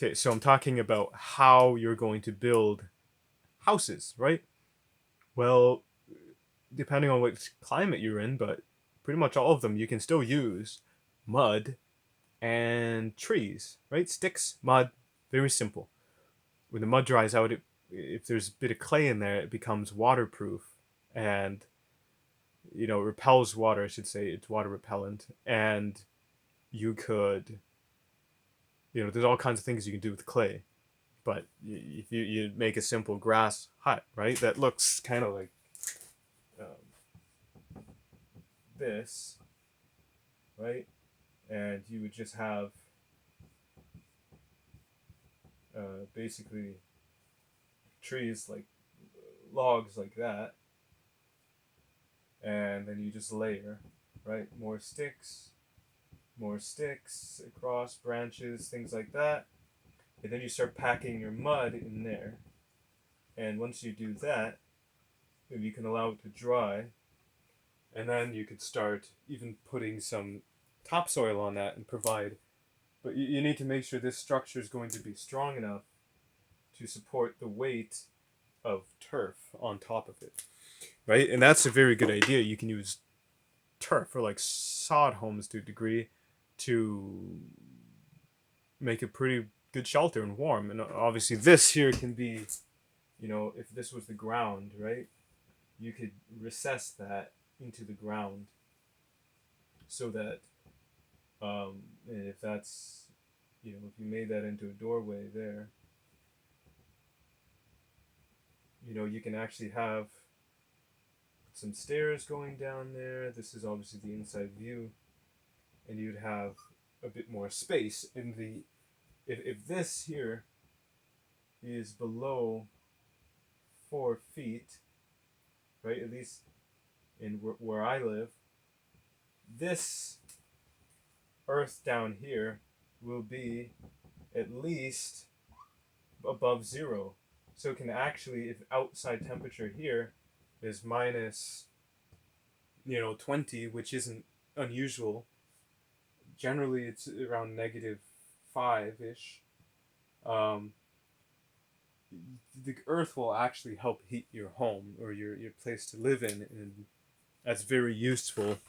Okay, so I'm talking about how you're going to build houses, right? Well, depending on what climate you're in, but pretty much all of them, you can still use mud and trees, right? Sticks, mud, very simple. When the mud dries out, if there's a bit of clay in there, it becomes waterproof and repels water. I should say it's water repellent, and you could there's all kinds of things you can do with clay. But if you make a simple grass hut, right, that looks kind of like um, this, right, and you would just have basically trees like logs like that, and then you just layer, right, more sticks across branches, things like that, and then you start packing your mud in there. And once you do that, you can allow it to dry, and then you could start even putting some topsoil on that and provide. But you need to make sure this structure is going to be strong enough to support the weight of turf on top of it, right? And that's a very good idea. You can use turf or like sod homes to a degree to make a pretty good shelter and warm. And obviously, this here can be, if this was the ground, right? You could recess that into the ground so that, and if that's, if you made that into a doorway there, you can actually have some stairs going down there. This is obviously the inside view, and you'd have a bit more space in the. If this here is below 4 feet, right? At least in where I live, this earth down here will be at least above zero. So it can actually, if outside temperature here is minus, 20, which isn't unusual. Generally, it's around -5 ish. Um, the earth will actually help heat your home or your place to live in, and that's very useful.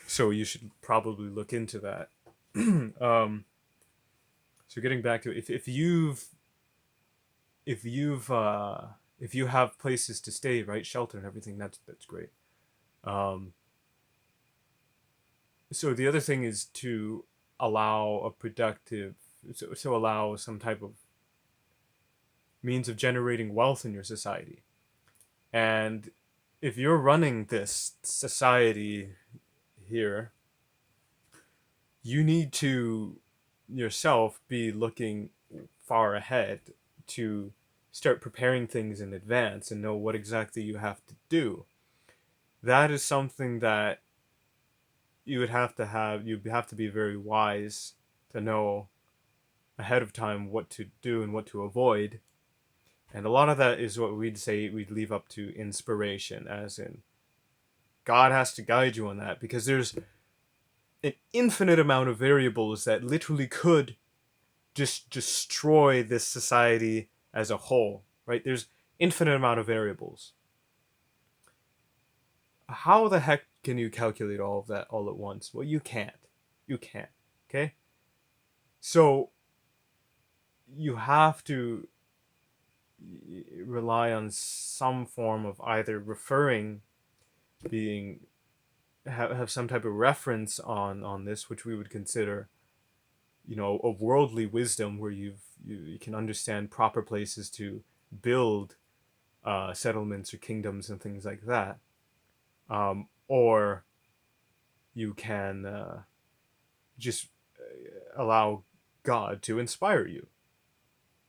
So you should probably look into that. So getting back to it, if you have places to stay, right, shelter and everything, that's great. Um, so the other thing is to allow a productive, so allow some type of means of generating wealth in your society. And if you're running this society here, you need to yourself be looking far ahead to start preparing things in advance and know what exactly you have to do. That is something that you'd have to be very wise to know ahead of time what to do and what to avoid. And a lot of that is what we'd leave up to inspiration, as in God has to guide you on that, because there's an infinite amount of variables that literally could just destroy this society as a whole, right? There's infinite amount of variables. How the heck can you calculate all of that all at once? Well, you can't. You can't. Okay? So you have to rely on some form of either referring, being have some type of reference on this, which we would consider, a worldly wisdom, where you can understand proper places to build settlements or kingdoms and things like that, or you can just allow God to inspire you,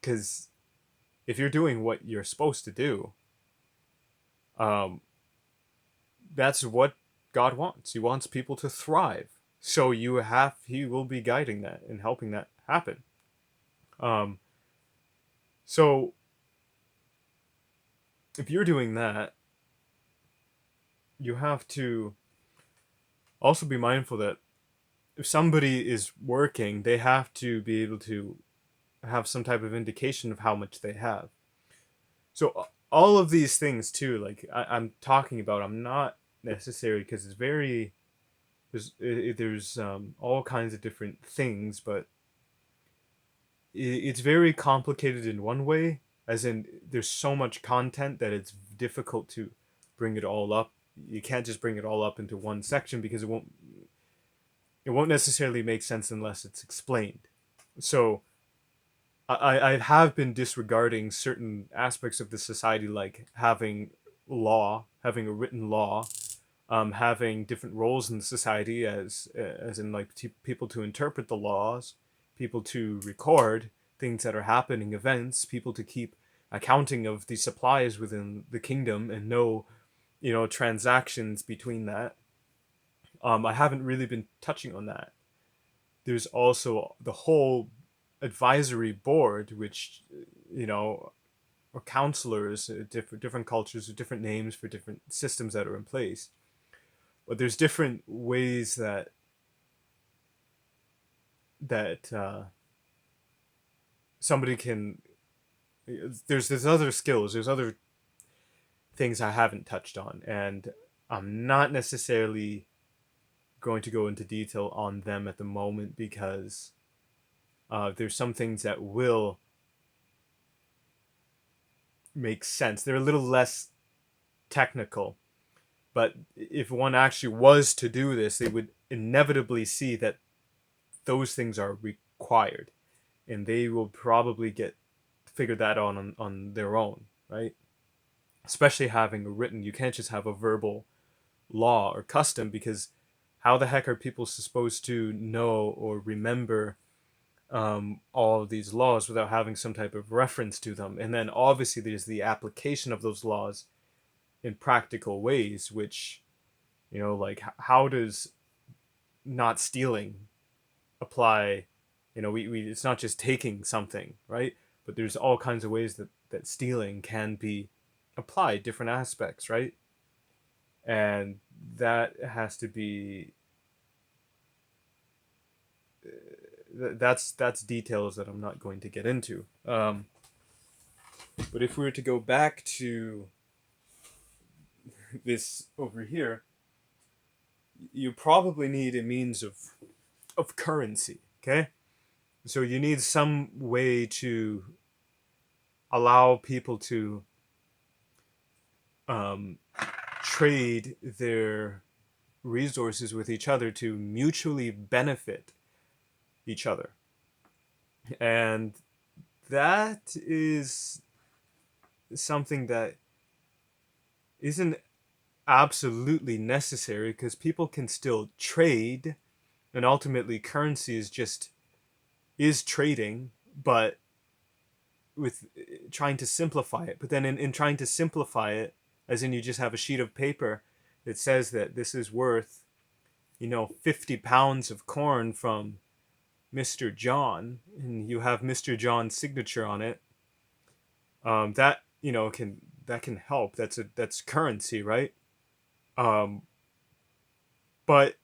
because if you're doing what you're supposed to do, um, that's what God wants. He wants people to thrive. So he will be guiding that and helping that happen. Um, so if you're doing that, you have to also be mindful that if somebody is working, they have to be able to have some type of indication of how much they have. So all of these things too, like I'm talking about, I'm not necessary because it's very there's all kinds of different things, but it's very complicated in one way, as in there's so much content that it's difficult to bring it all up. You can't just bring it all up into one section because it won't necessarily make sense unless it's explained. So I have been disregarding certain aspects of the society, like having having a written law, having different roles in society, as in like people to interpret the laws, people to record things that are happening, events, people to keep accounting of the supplies within the kingdom and know, transactions between that. I haven't really been touching on that. There's also the whole advisory board, which, or counselors, different cultures, with different names for different systems that are in place. But there's different ways that somebody can. There's other skills. There's other things I haven't touched on, and I'm not necessarily going to go into detail on them at the moment because there's some things that will make sense. They're a little less technical, but if one actually was to do this, they would inevitably see that those things are required, and they will probably get figure that on their own, right? Especially having a written, you can't just have a verbal law or custom, because how the heck are people supposed to know or remember all of these laws without having some type of reference to them? And then obviously there's the application of those laws in practical ways, which, like how does not stealing apply? We it's not just taking something, right? But there's all kinds of ways that stealing can be applied, different aspects, right? And that has to be that's details that I'm not going to get into. But if we were to go back to this over here, you probably need a means of currency, okay? So you need some way to allow people to trade their resources with each other to mutually benefit each other. And that is something that isn't absolutely necessary, because people can still trade, and ultimately currency is trading, but with trying to simplify it. But then in trying to simplify it, as in you just have a sheet of paper that says that this is worth 50 pounds of corn from Mr. John, and you have Mr. John's signature on it, that can help. That's currency, right? But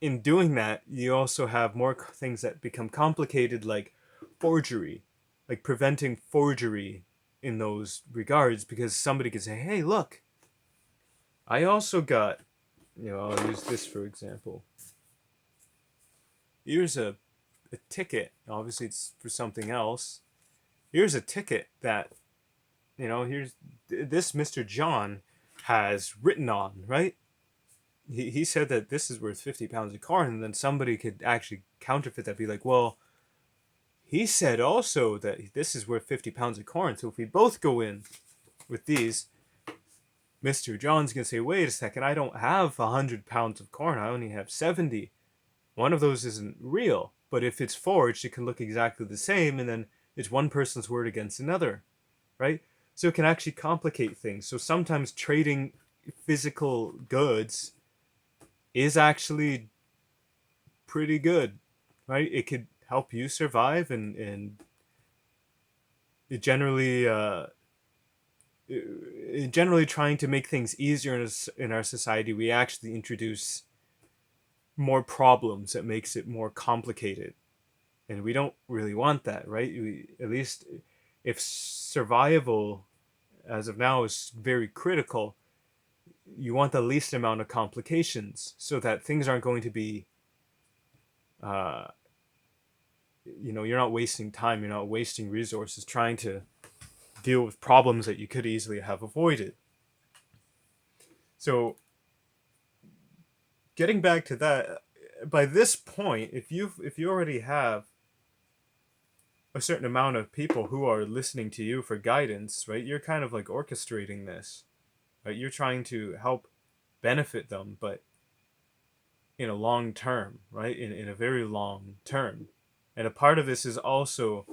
in doing that, you also have more things that become complicated, like forgery, like preventing forgery in those regards, because somebody could say, hey, look, I also got, I'll use this for example. Here's a ticket. Obviously, it's for something else. Here's a ticket that, here's this Mr. John has written on, right? He said that this is worth 50 pounds of corn, and then somebody could actually counterfeit that, be like, well, he said also that this is worth 50 pounds of corn, so if we both go in with these, Mr. John's going to say, wait a second, I don't have 100 pounds of corn, I only have 70. One of those isn't real, but if it's forged, it can look exactly the same, and then it's one person's word against another, right? So it can actually complicate things. So sometimes trading physical goods is actually pretty good, right? It could help you survive, and it generally trying to make things easier in our society, we actually introduce more problems that makes it more complicated. And we don't really want that, right? At least if survival as of now is very critical, you want the least amount of complications so that things aren't going to be, uh, you're not wasting time, you're not wasting resources trying to deal with problems that you could easily have avoided. So, getting back to that, by this point, if you already have a certain amount of people who are listening to you for guidance, right? You're kind of like orchestrating this, right? You're trying to help benefit them, but in a long term, right? In a very long term. And a part of this is also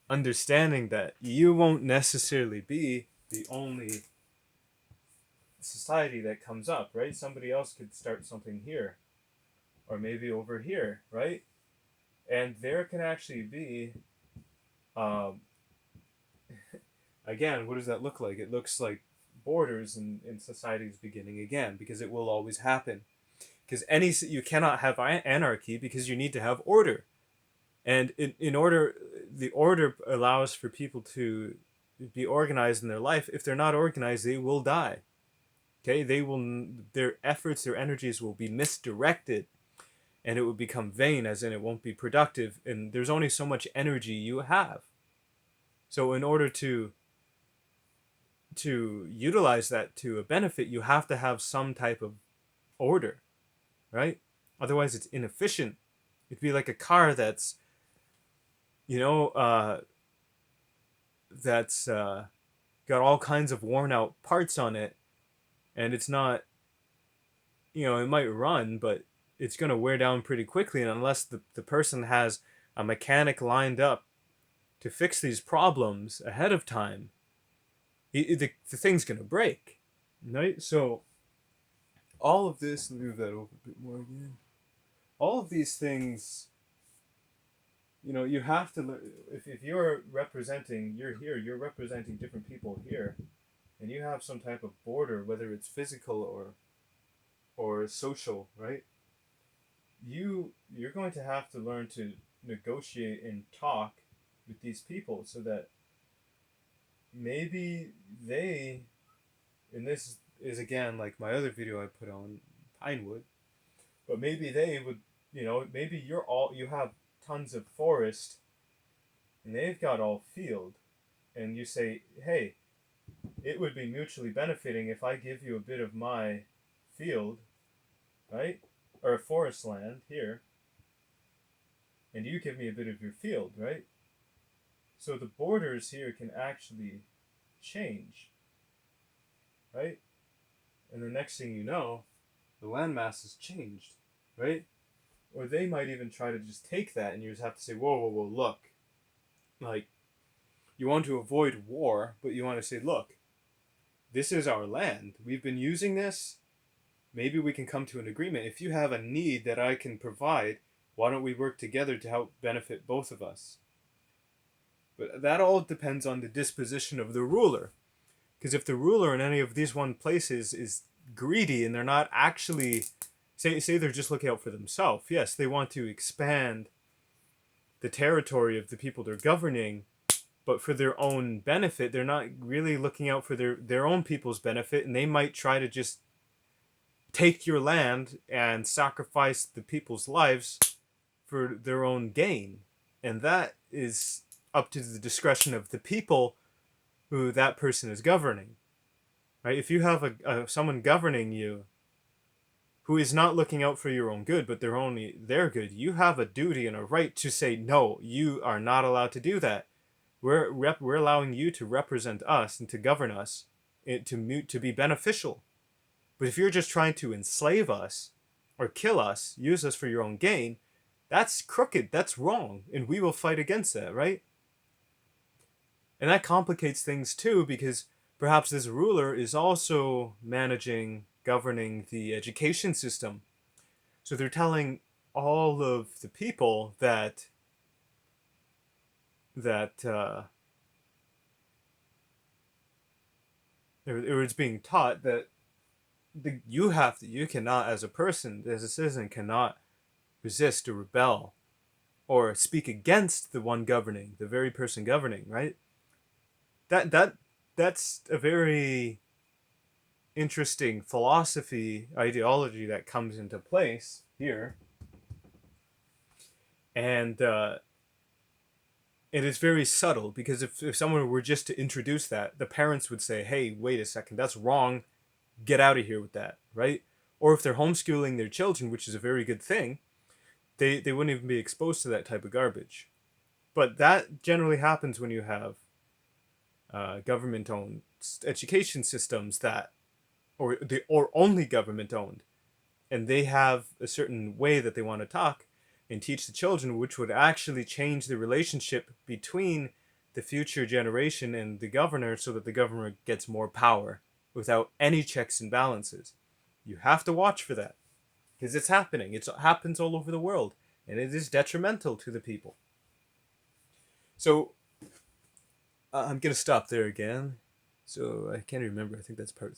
understanding that you won't necessarily be the only society that comes up, right? Somebody else could start something here, or maybe over here, right? And there can actually be, um, again, what does that look like? It looks like borders in society's beginning again, because it will always happen. Because you cannot have anarchy because you need to have order, and in order, the order allows for people to be organized in their life. If they're not organized, they will die. Okay, their efforts, their energies will be misdirected, and it will become vain, as in it won't be productive. And there's only so much energy you have. So in order to utilize that to a benefit, you have to have some type of order, right? Otherwise, it's inefficient. It'd be like a car you know, uh, that's got all kinds of worn out parts on it, and it's not, it might run, but it's going to wear down pretty quickly. And unless the person has a mechanic lined up to fix these problems ahead of time, the thing's going to break, right? So all of this, let me move that over a bit more again. All of these things, you have to learn. If you're here, you're representing different people here, and you have some type of border, whether it's physical or social, right? You're going to have to learn to negotiate and talk with these people so that maybe they, and this is again like my other video I put on Pinewood, but maybe they would, maybe you have tons of forest and they've got all field, and you say, hey, it would be mutually benefiting if I give you a bit of my field, right? Or a forest land here, and you give me a bit of your field, right? So the borders here can actually change, right? And the next thing you know, the landmass has changed, right? Or they might even try to just take that, and you just have to say, whoa, whoa, whoa, look. Like, you want to avoid war, but you want to say, look, this is our land. We've been using this. Maybe we can come to an agreement. If you have a need that I can provide, why don't we work together to help benefit both of us? But that all depends on the disposition of the ruler. Because if the ruler in any of these one places is greedy and they're not actually, say they're just looking out for themselves, yes, they want to expand the territory of the people they're governing, but for their own benefit, they're not really looking out for their own people's benefit, and they might try to just take your land and sacrifice the people's lives for their own gain. And that is up to the discretion of the people who that person is governing, right? If you have someone governing you who is not looking out for your own good, but they're only their good, you have a duty and a right to say, no, you are not allowed to do that. We're allowing you to represent us and to govern us, to be beneficial. But if you're just trying to enslave us or kill us, use us for your own gain, that's crooked, that's wrong, and we will fight against that, right? And that complicates things too, because perhaps this ruler is also governing the education system. So they're telling all of the people that it's being taught that you cannot, as a person, as a citizen, cannot resist or rebel or speak against the one governing, the very person governing, right? That's a very interesting philosophy ideology that comes into place here, and it is very subtle because if someone were just to introduce that, the parents would say, "Hey, wait a second, that's wrong. Get out of here with that," right? Or if they're homeschooling their children, which is a very good thing, they wouldn't even be exposed to that type of garbage. But that generally happens when you have government-owned education systems that, or only government-owned, and they have a certain way that they want to talk and teach the children, which would actually change the relationship between the future generation and the governor, so that the governor gets more power without any checks and balances. You have to watch for that because it's happening. It happens all over the world, and it is detrimental to the people. So I'm gonna stop there again. So I can't remember. I think that's part